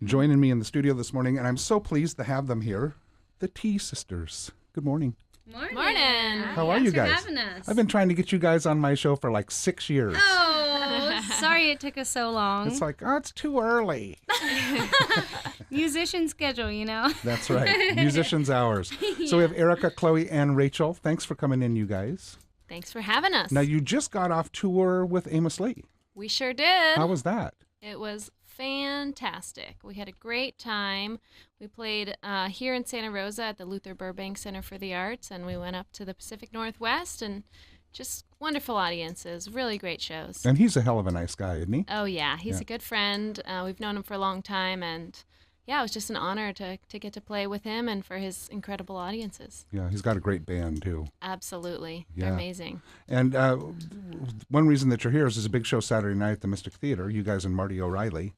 joining me in the studio this morning, and I'm so pleased to have them here, the T Sisters. Good morning. Morning. How are you guys? Thanks for having us. I've been trying to get you guys on my show for like 6 years. Oh, sorry it took us so long. It's like, oh, it's too early. Musician schedule, you know. That's right. Musicians' hours. So we have Erica, Chloe, and Rachel. Thanks for coming in, you guys. Thanks for having us. Now, you just got off tour with Amos Lee. We sure did. How was that? It was fantastic. We had a great time. We played here in Santa Rosa at the Luther Burbank Center for the Arts, and we went up to the Pacific Northwest, and just wonderful audiences, really great shows. And he's a hell of a nice guy, isn't he? Oh, yeah. He's a good friend. We've known him for a long time, and yeah, it was just an honor to get to play with him and for his incredible audiences. Yeah, he's got a great band, too. Absolutely. Yeah. They're amazing. And one reason that you're here is there's a big show Saturday night at the Mystic Theater, you guys and Marty O'Reilly.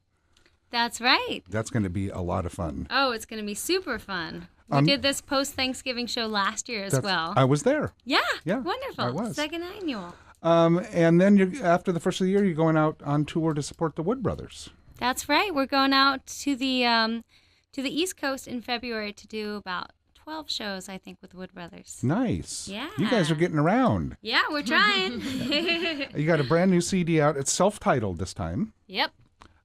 That's right. That's going to be a lot of fun. Oh, it's going to be super fun. We did this post-Thanksgiving show last year as well. I was there. Yeah. Yeah, Wonderful. I was. Second annual. And then after the first of the year, you're going out on tour to support the Wood Brothers. That's right. We're going out to the East Coast in February to do about 12 shows, I think, with Wood Brothers. Nice. Yeah. You guys are getting around. Yeah, we're trying. You got a brand new CD out. It's self-titled this time. Yep.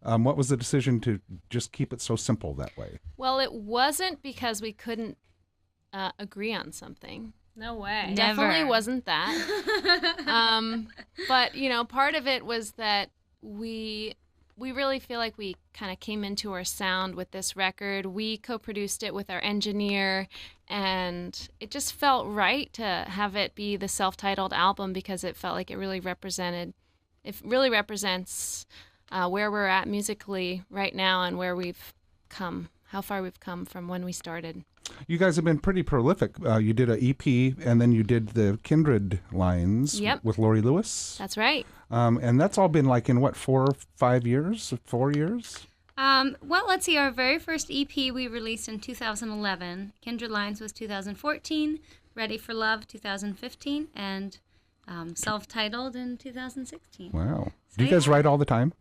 What was the decision to just keep it so simple that way? Well, it wasn't because we couldn't agree on something. No way. Definitely wasn't that. But, you know, part of it was that we really feel like we kind of came into our sound with this record. We co-produced it with our engineer, and it just felt right to have it be the self-titled album because it felt like it really represents where we're at musically right now and where we've come, how far we've come from when we started. You guys have been pretty prolific. You did an EP, and then you did the Kindred lines with Lori Lewis. That's right. And that's all been like in, what, 4 or 5 years? 4 years? Well, let's see. Our very first EP we released in 2011. Kindred Lines was 2014. Ready for Love, 2015. And self-titled in 2016. Wow. Do you guys write all the time?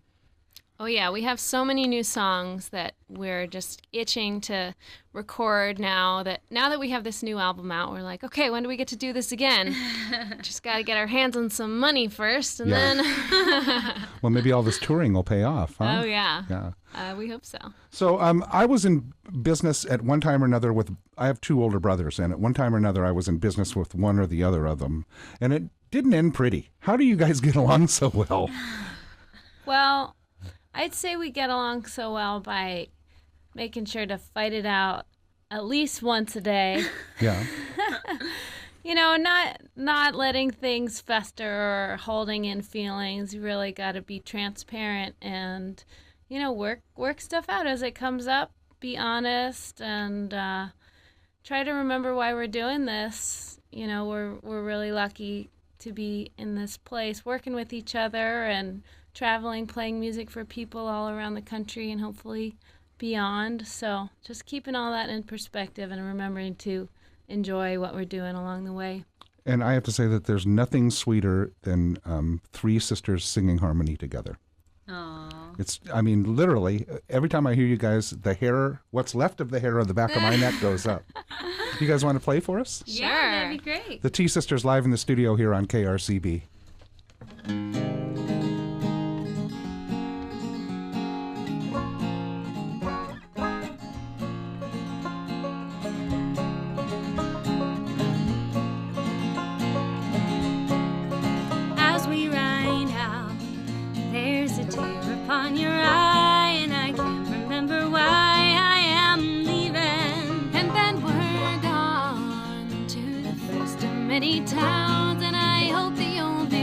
Oh, yeah. We have so many new songs that we're just itching to record now that we have this new album out. We're like, okay, when do we get to do this again? Just got to get our hands on some money first, and then... Well, maybe all this touring will pay off, huh? Oh, yeah. Yeah. We hope so. So I was in business at one time or another I have 2 older brothers, and at one time or another I was in business with one or the other of them, and it didn't end pretty. How do you guys get along so well? Well, I'd say we get along so well by making sure to fight it out at least once a day. Yeah. You know, not letting things fester or holding in feelings. You really got to be transparent and, you know, work stuff out as it comes up. Be honest and try to remember why we're doing this. You know, we're really lucky to be in this place, working with each other and traveling, playing music for people all around the country and hopefully beyond. So just keeping all that in perspective and remembering to enjoy what we're doing along the way. And I have to say that there's nothing sweeter than 3 sisters singing harmony together. Aww. I mean, literally, every time I hear you guys, the hair, what's left of the hair on the back of my neck goes up. You guys want to play for us? Sure. Yeah, that'd be great. The T Sisters live in the studio here on KRCB. As we ride out, there's a tear upon your eye, and I can't remember why I am leaving. And then we're gone to the first of many towns, and I hope that you'll be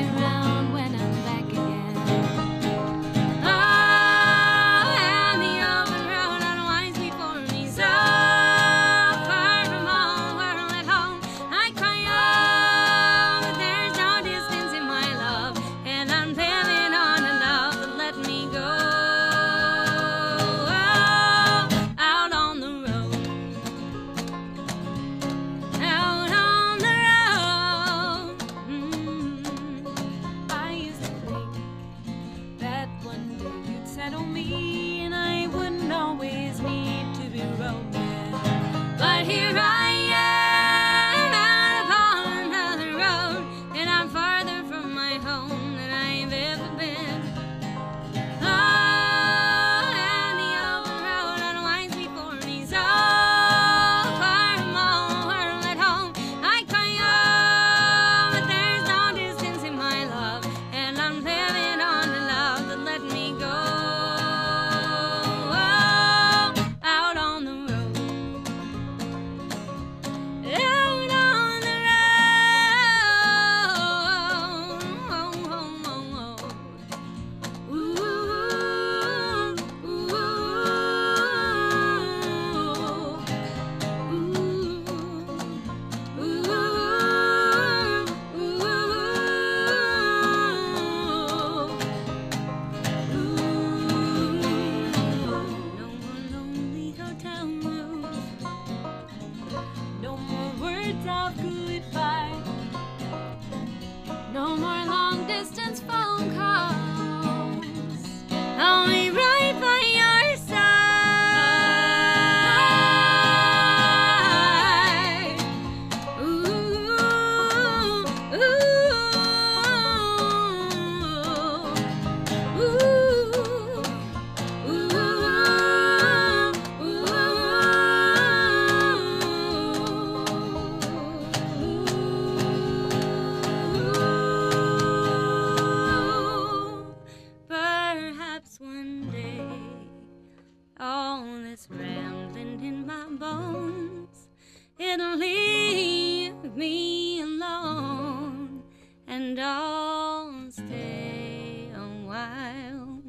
said, leave me alone, and I'll stay a while.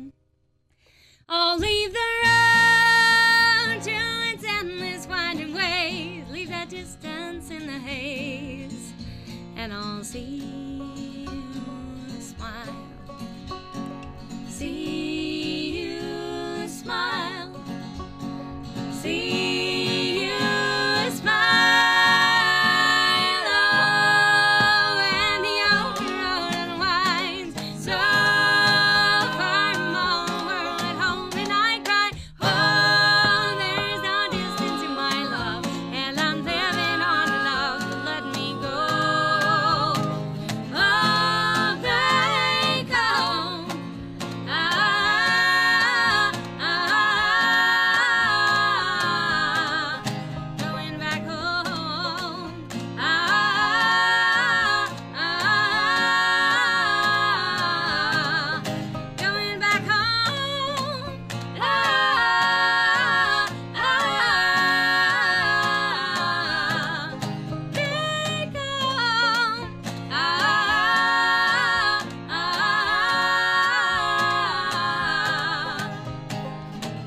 I'll leave the road to its endless winding ways, leave that distance in the haze, and I'll see you smile. See you smile. See you smile. Oh, and the old road unwinds so far from all the world at home, and I cry, oh, there's no distance in my love, and I'm living on love to let me go. Oh, back home. Going back home. Going back home. Back home.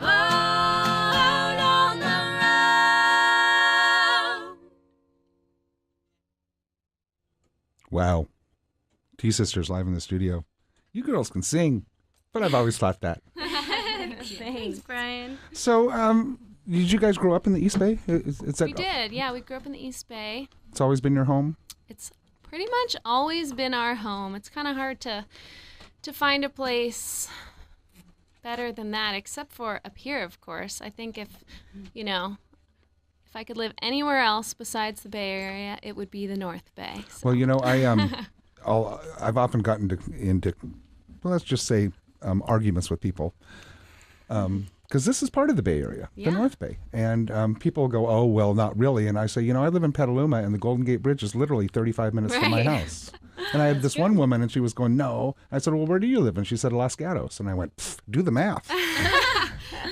Oh, on the road. Wow. T Sisters live in the studio. You girls can sing, but I've always thought that. Thanks, Brian. So, did you guys grow up in the East Bay? Is that, We did, yeah. We grew up in the East Bay. It's always been your home? It's pretty much always been our home. It's kind of hard to find a place better than that, except for up here, of course. I think if I could live anywhere else besides the Bay Area, it would be the North Bay. So. Well, I've often gotten into well, let's just say arguments with people because this is part of the Bay Area, Yeah. the North Bay, and people go, "Oh, well, not really." And I say, I live in Petaluma, and the Golden Gate Bridge is literally 35 minutes from my Right. house. And I had this one woman, and she was going, "No." I said, "Well, where do you live?" And she said, Los Gatos. And I went, "Pfft, do the math."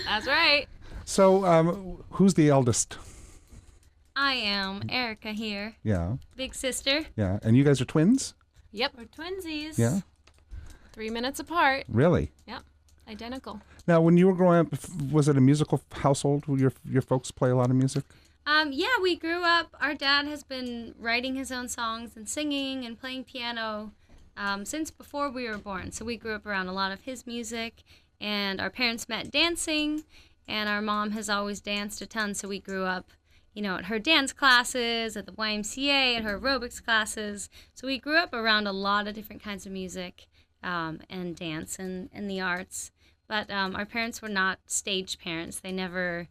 That's right. So, who's the eldest? I am Erica here, Yeah, big sister. yeah. And you guys are twins? Yep, we're twinsies. Yeah, 3 minutes apart. really? Yep, identical. Now, when you were growing up, was it a musical household? Would your folks play a lot of music? Yeah, we grew up. Our dad has been writing his own songs and singing and playing piano since before we were born. So we grew up around a lot of his music, and our parents met dancing, and our mom has always danced a ton. So we grew up, at her dance classes, at the YMCA, at her aerobics classes. So we grew up around a lot of different kinds of music and dance and the arts. But our parents were not stage parents. They never,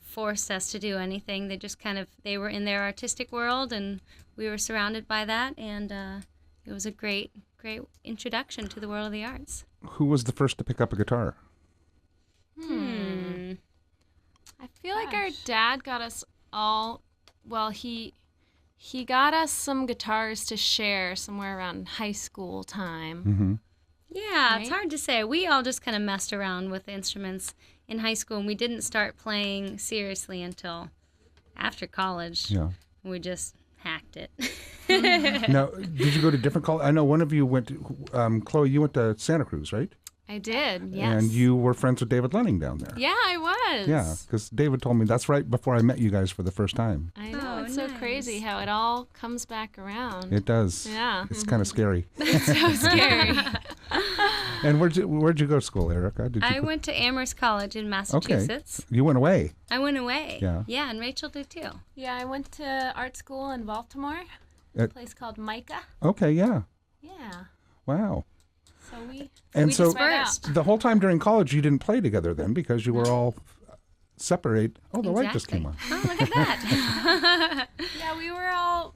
forced us to do anything. They just they were in their artistic world, and we were surrounded by that. And it was a great, great introduction to the world of the arts. Who was the first to pick up a guitar? I feel like our dad got us all, well, he got us some guitars to share somewhere around high school time. Mm-hmm. Yeah, it's Right? hard to say. We all just kind of messed around with instruments in high school, and we didn't start playing seriously until after college. Yeah. We just hacked it. Now, did you go to different college? I know one of you went to, Chloe, you went to Santa Cruz, right? I did, yes. And you were friends with David Lenning down there. Yeah, I was. Yeah, because David told me that's right before I met you guys for the first time. I know, Oh, it's so nice. crazy how it all comes back around. It does. Yeah. It's kind of scary. It's so scary. And where'd you go to school, Erica? Did you I went to Amherst College in Massachusetts. You went away. I went away. Yeah. Yeah, and Rachel did too. Yeah, I went to art school in Baltimore, a At- place called Micah. Okay, yeah. Yeah. Wow. So we And so spread out. dispersed. the whole time during college, you didn't play together then because you were all separate. Oh, the light just came on. Oh, look at that. Yeah, we were all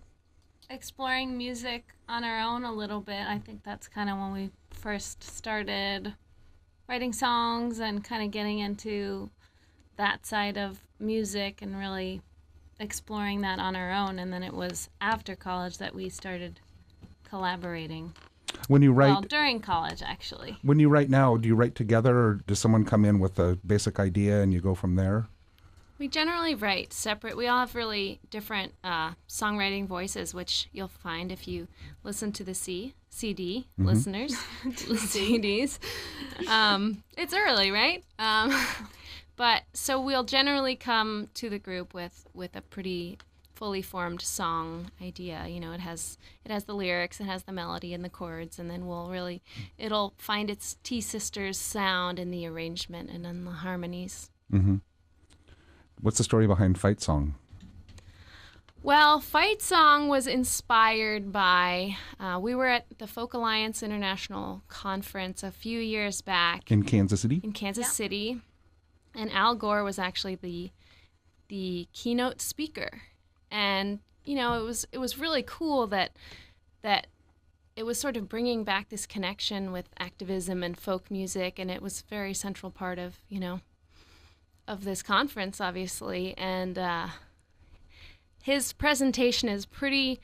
exploring music on our own a little bit. I think that's kind of when we first started writing songs and kind of getting into that side of music and really exploring that on our own. And then it was after college that we started collaborating. When you write, Well, during college, actually. now, do you write together, or does someone come in with a basic idea and you go from there? We generally write separate. We all have really different songwriting voices, which you'll find if you listen to the CD, listeners, CDs. It's early, right? But so we'll generally come to the group with a pretty fully formed song idea. You know, it has the lyrics, it has the melody and the chords, and then it'll find its T Sisters sound in the arrangement and in the harmonies. Mm-hmm. What's the story behind Fight Song? Well, Fight Song was inspired by, we were at the Folk Alliance International Conference a few years back. In Kansas City? In Kansas City. And Al Gore was actually the keynote speaker. And, you know, it was really cool that it was sort of bringing back this connection with activism and folk music, and it was a very central part of, you know, of this conference, obviously. And his presentation is pretty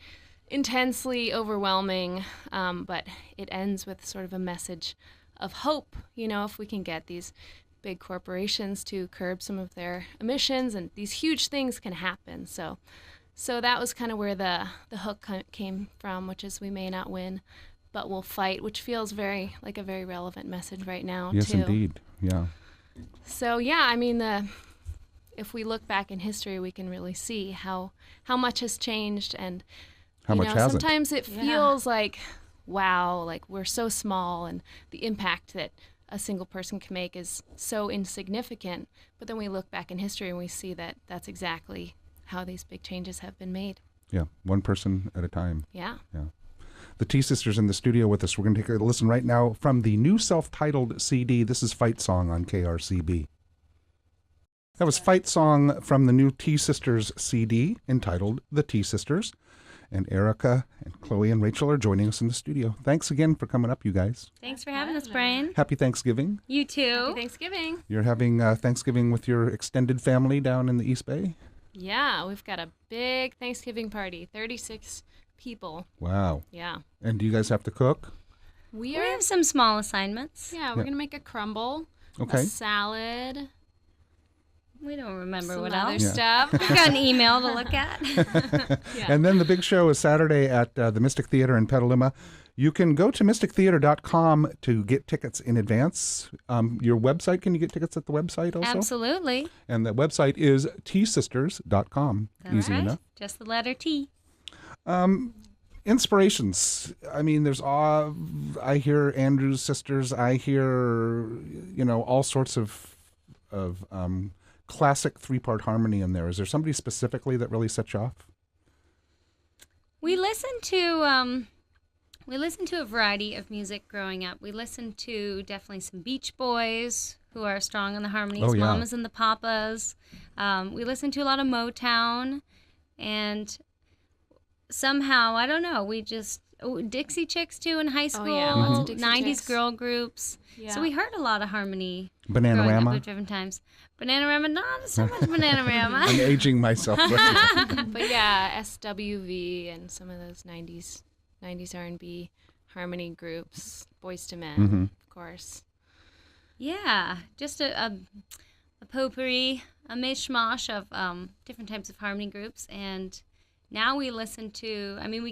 intensely overwhelming, but it ends with sort of a message of hope, you know, if we can get these big corporations to curb some of their emissions, and these huge things can happen. So that was kind of where the hook came from, which is we may not win, but we'll fight, which feels very like a very relevant message right now, yes, too. Yes, indeed. Yeah. So, yeah, I mean, if we look back in history, we can really see how much has changed, and how much hasn't. Sometimes it feels like, wow, like we're so small, and the impact that a single person can make is so insignificant. But then we look back in history and we see that that's exactly how these big changes have been made. Yeah, one person at a time. Yeah. Yeah. The T Sisters in the studio with us. We're going to take a listen right now from the new self-titled CD. This is Fight Song on KRCB. That was Fight Song from the new T Sisters CD entitled The T Sisters. And Erica and Chloe and Rachel are joining us in the studio. Thanks again for coming up, you guys. Thanks for having us, Brian. Happy Thanksgiving. You too. Happy Thanksgiving. You're having Thanksgiving with your extended family down in the East Bay? Yeah, we've got a big Thanksgiving party, 36 people. Wow. Yeah. And do you guys have to cook? We have some small assignments. Yeah, we're going to make a crumble, okay, a salad. We don't remember some what other else. stuff. We've got an email to look at. Yeah. And then the big show is Saturday at the Mystic Theater in Petaluma. You can go to mystictheater.com to get tickets in advance. Your website, can you get tickets at the website also? Absolutely. And the website is tsisters.com. Easy enough. Just the letter T. Inspirations. I mean, I hear Andrew's sisters. I hear, all sorts of classic three-part harmony in there. Is there somebody specifically that really sets you off? We listened to a variety of music growing up. We listened to definitely some Beach Boys, who are strong on the harmonies, oh, yeah, Mamas and the Papas. We listened to a lot of Motown, and somehow, I don't know, Dixie Chicks too in high school, lots of Dixie 90s Chicks. Girl groups. Yeah. So we heard a lot of harmony. Bananarama? Up at different times. Bananarama, not so much Bananarama. I'm aging myself. But yeah, SWV and some of those 90s R&B harmony groups, Boys to Men, of course. Yeah, just a potpourri, a mishmash of different types of harmony groups. And now we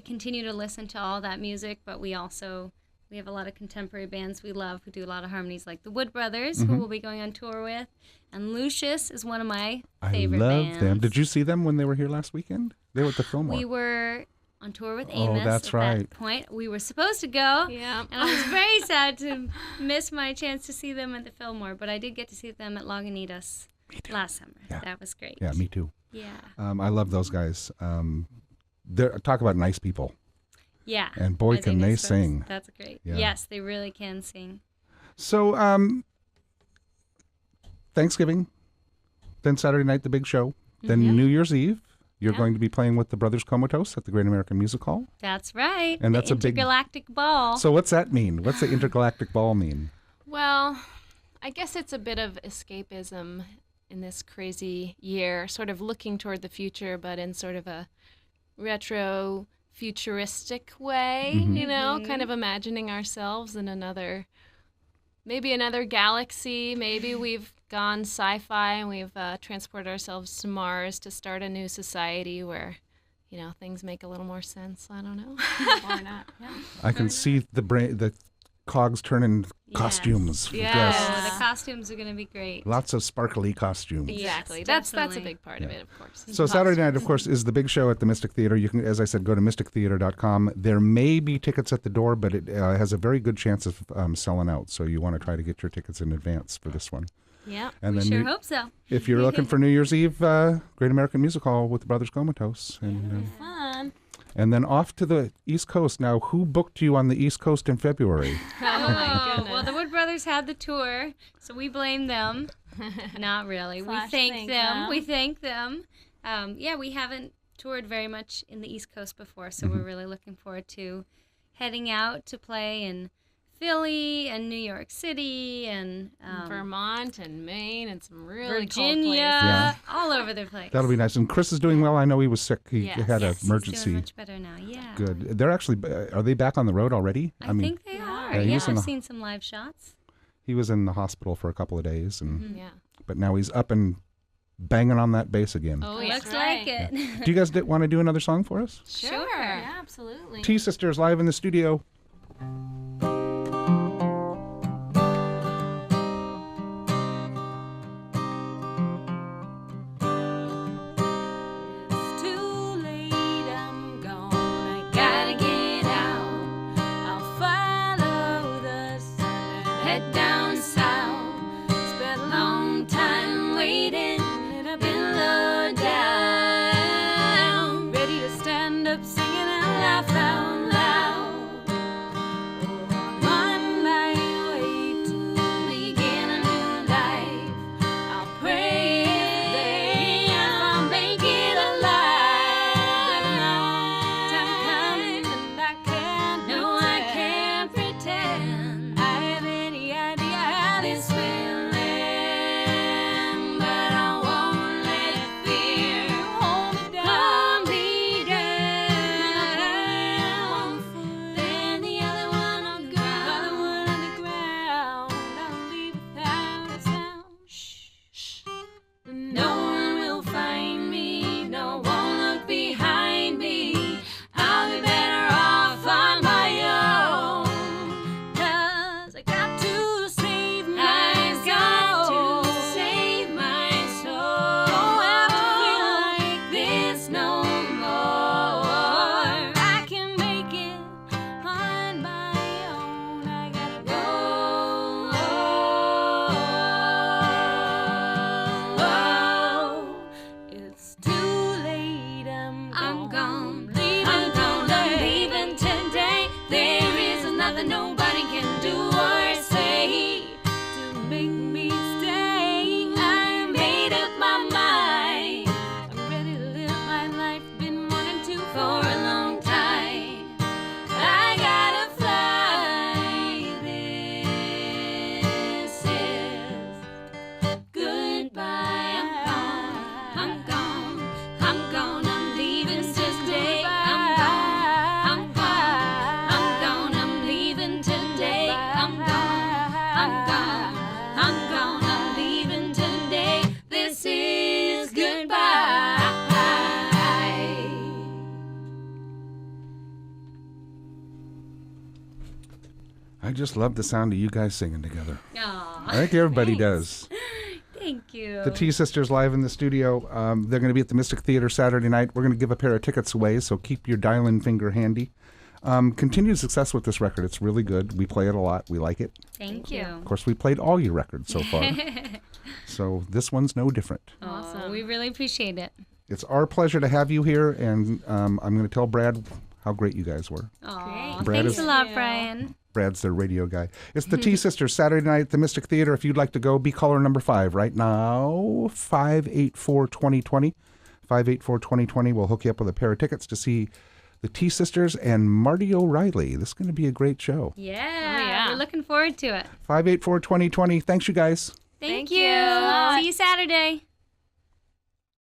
continue to listen to all that music, but we have a lot of contemporary bands we love who do a lot of harmonies, like the Wood Brothers, who we'll be going on tour with. And Lucius is one of my favorite bands. I love them. Did you see them when they were here last weekend? They were at the Fillmore. We were on tour with Amos that's at right. that point. We were supposed to go, Yeah. and I was very sad to miss my chance to see them at the Fillmore, but I did get to see them at Lagunitas last summer. Yeah. That was great. Yeah, me too. Yeah. I love those guys. Talk about nice people. Yeah. And boy, can they sing. That's great. Yeah. Yes, they really can sing. So, Thanksgiving, then Saturday night, the big show, then New Year's Eve. You're going to be playing with the Brothers Comatose at the Great American Music Hall. That's right. And that's a big intergalactic ball. So what's that mean? What's the intergalactic ball mean? Well, I guess it's a bit of escapism in this crazy year, sort of looking toward the future, but in sort of a retro futuristic way, kind of imagining ourselves in another maybe another galaxy. Maybe we've gone sci-fi and we've transported ourselves to Mars to start a new society where, things make a little more sense. I don't know. Or not. Yeah. I can see the cogs turning costumes. Yes. Oh, the costumes are going to be great. Lots of sparkly costumes. Exactly. Yes, That's a definitely. big part of it, of course. So Saturday night, of course, is the big show at the Mystic Theater. You can, as I said, go to mystictheater.com. There may be tickets at the door, but it has a very good chance of selling out. So you want to try to get your tickets in advance for this one. Yeah. And We then sure hope so. if you're looking for New Year's Eve, Great American Music Hall with the Brothers Comatose. And, Fun. and then off to the East Coast. Now, who booked you on the East Coast in February? Oh, my goodness. Well, the Wood Brothers had the tour, so we blame them. Not really. We thank them. We thank them. We haven't toured very much in the East Coast before, so we're really looking forward to heading out to play in Philly and New York City and Vermont and Maine and some really Virginia, cold places. all over the place. That'll be nice. And Chris is doing well. I know he was sick. He had an Yes, emergency. He's doing much better now. Yeah. Good. They're actually, are they back on the road already? I think they are. he was in I've the- seen some live shots. He was in the hospital for a couple of days, and Yeah. but now he's up and banging on that bass again. Oh, Looks right. like it. Do you guys want to do another song for us? Sure. Yeah, absolutely. T Sisters live in the studio. It's too late, I'm gone. I gotta get out. I'll follow the sun and head down south. Spent a long time waiting in a billow down. Ready to stand up singing and laugh out loud. On my way to begin a new life. I'll pray I'll make it alive. Time coming and I can't no, I can't pretend I have any idea how this will end, but I won't let fear hold me down. One foot then the other one on the ground. I'll leave without a sound. Shh. No one will find me, no one look behind me. I'll be better off on my own. 'Cause I got to save my soul. Don't have to feel like this no more. I can make it on my own. I gotta go. It's too late. I'm gone. I'm leaving today. There is nothing nobody can do or say to make me stay. I made up my mind. I'm ready to live my life. Been wanting to for a long time. I gotta fly. This is goodbye. I'm gone. I'm gone. I'm leaving today. I'm gone. I'm leaving today. I'm gone. I'm leaving today. This is goodbye. I just love the sound of you guys singing together. Aw, I think everybody thanks. does. Thank you. The T Sisters live in the studio. They're going to be at the Mystic Theater Saturday night. We're going to give a pair of tickets away, so keep your dial-in finger handy. Continued success with this record. It's really good. We play it a lot. We like it. Thank you. Of course, we played all your records so far. So this one's no different. Awesome. We really appreciate it. It's our pleasure to have you here, and I'm going to tell Brad how great you guys were. Aw, Brad thanks is- a lot, Brian. Brad's their radio guy. It's the T Sisters Saturday night at the Mystic Theater. If you'd like to go, be caller number 5 right now, 584-2020. 584-2020. We'll hook you up with a pair of tickets to see the T Sisters and Marty O'Reilly. This is going to be a great show. Yeah, we're looking forward to it. 584-2020. Thanks, you guys. Thank you. you. See you Saturday.